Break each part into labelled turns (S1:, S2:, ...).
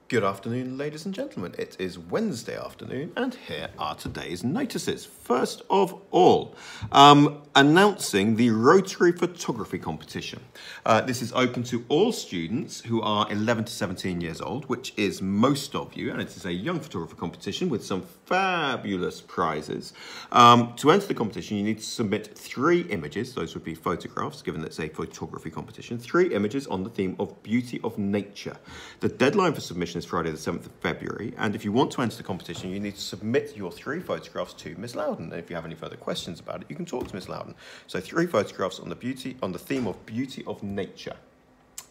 S1: Good afternoon, ladies and gentlemen. It is Wednesday afternoon, and here are today's notices. First of all, announcing the Rotary Photography Competition. This is open to all students who are 11 to 17 years old, which is most of you, and it is a young photography competition with some fabulous prizes. To enter the competition, you need to submit 3 images. Those would be photographs, given that it's a photography competition. 3 images on the theme of beauty of nature. The deadline for submission is Friday the 7th of February, and if you want to enter the competition, you need to submit your 3 photographs to Miss Loudon. And if you have any further questions about it, you can talk to Miss Loudon. So 3 photographs on the theme of beauty of nature.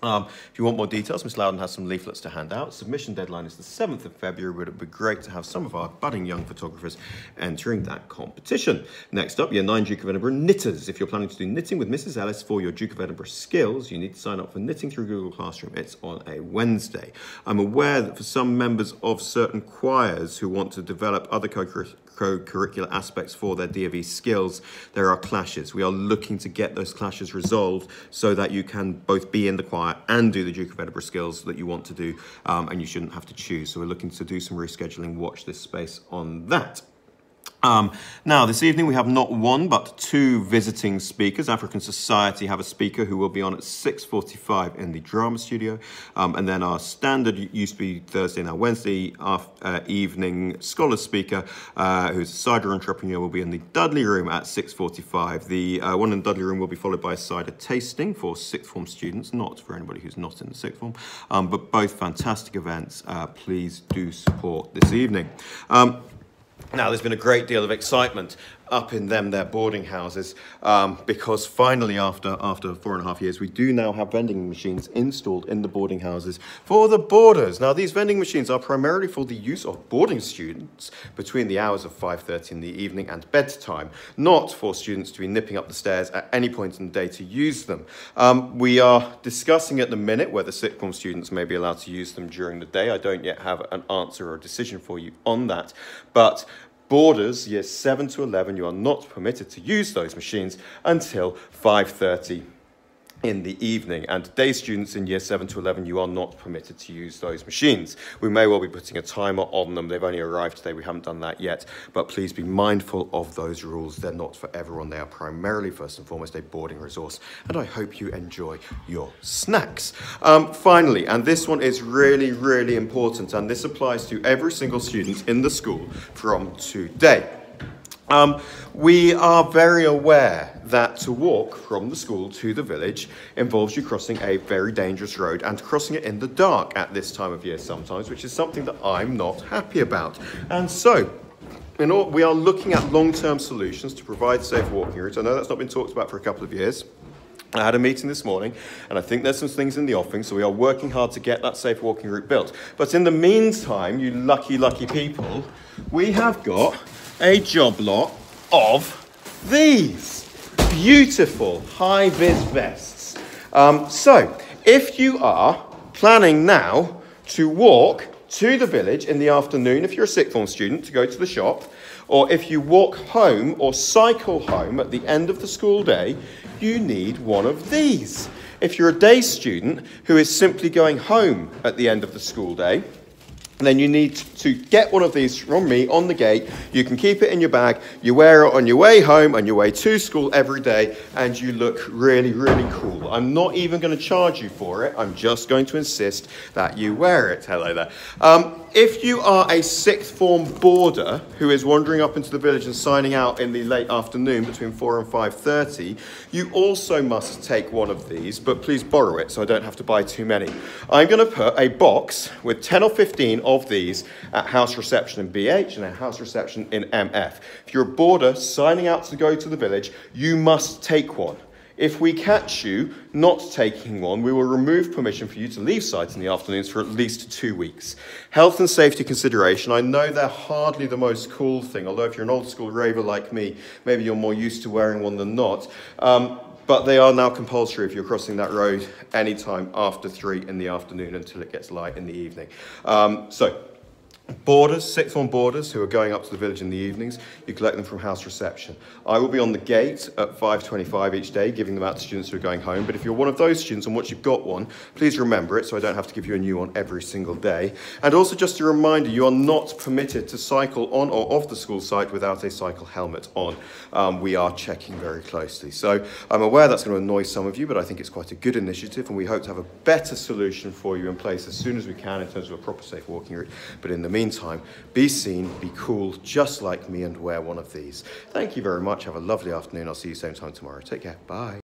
S1: If you want more details, Miss Loudon has some leaflets to hand out. Submission deadline is the 7th of February, but it would be great to have some of our budding young photographers entering that competition. Next up, Year 9 Duke of Edinburgh knitters. If you're planning to do knitting with Mrs. Ellis for your Duke of Edinburgh skills, you need to sign up for knitting through Google Classroom. It's on a Wednesday. I'm aware that for some members of certain choirs who want to develop other co-curricular aspects for their DofE skills, there are clashes. We are looking to get those clashes resolved so that you can both be in the choir and do the Duke of Edinburgh skills that you want to do, and you shouldn't have to choose. So we're looking to do some rescheduling. Watch this space on that. Now, this evening we have not 1 but 2 visiting speakers. African Society have a speaker who will be on at 6:45 in the drama studio, and then our standard used to be Thursday, now Wednesday evening scholar speaker, who's a cider entrepreneur, will be in the Dudley room at 6:45. The one in the Dudley room will be followed by a cider tasting for 6th form students, not for anybody who's not in the 6th form, but both fantastic events. Please do support this evening. Now, there's been a great deal of excitement up in their boarding houses because finally, after 4.5 years, we do now have vending machines installed in the boarding houses for the boarders. Now, these vending machines are primarily for the use of boarding students between the hours of 5:30 in the evening and bedtime, not for students to be nipping up the stairs at any point in the day to use them. We are discussing at the minute whether 6th form students may be allowed to use them during the day. I don't yet have an answer or a decision for you on that, but boarders, years 7 to 11, you are not permitted to use those machines until 5:30 in the evening. And day students in year 7 to 11, you are not permitted to use those machines. We may well be putting a timer on them. They've only arrived today. We haven't done that yet. But please be mindful of those rules. They're not for everyone. They are primarily, first and foremost, a boarding resource. And I hope you enjoy your snacks. Finally, and this one is really, really important, and this applies to every single student in the school from today. We are very aware that to walk from the school to the village involves you crossing a very dangerous road and crossing it in the dark at this time of year sometimes, which is something that I'm not happy about. And so, we are looking at long-term solutions to provide safe walking routes. I know that's not been talked about for a couple of years. I had a meeting this morning, and I think there's some things in the offing, so we are working hard to get that safe walking route built. But in the meantime, you lucky, lucky people, we have got a job lot of these beautiful high-vis vests. So, if you are planning now to walk to the village in the afternoon, if you're a 6th form student, to go to the shop, or if you walk home or cycle home at the end of the school day, you need one of these. If you're a day student who is simply going home at the end of the school day, then you need to get one of these from me on the gate. You can keep it in your bag. You wear it on your way home, on your way to school every day, and you look really, really cool. I'm not even going to charge you for it. I'm just going to insist that you wear it. Hello there. If you are a 6th form boarder who is wandering up into the village and signing out in the late afternoon between 4 and 5:30, you also must take one of these, but please borrow it so I don't have to buy too many. I'm going to put a box with 10 or 15 of these at house reception in BH and at house reception in MF. If you're a boarder signing out to go to the village, you must take one. If we catch you not taking one, we will remove permission for you to leave site in the afternoons for at least 2 weeks. Health and safety consideration. I know they're hardly the most cool thing, although if you're an old school raver like me, maybe you're more used to wearing one than not. But they are now compulsory if you're crossing that road anytime after 3 in the afternoon until it gets light in the evening. So Boarders, sixth form boarders who are going up to the village in the evenings, you collect them from house reception. I will be on the gate at 5:25 each day, giving them out to students who are going home. But if you're one of those students and once you've got one, please remember it so I don't have to give you a new one every single day. And also just a reminder, you are not permitted to cycle on or off the school site without a cycle helmet on. We are checking very closely. So I'm aware that's going to annoy some of you, but I think it's quite a good initiative and we hope to have a better solution for you in place as soon as we can in terms of a proper safe walking route. But in the meantime, be seen, be cool, just like me, and wear one of these. Thank you very much. Have a lovely afternoon. I'll see you same time tomorrow. Take care. Bye.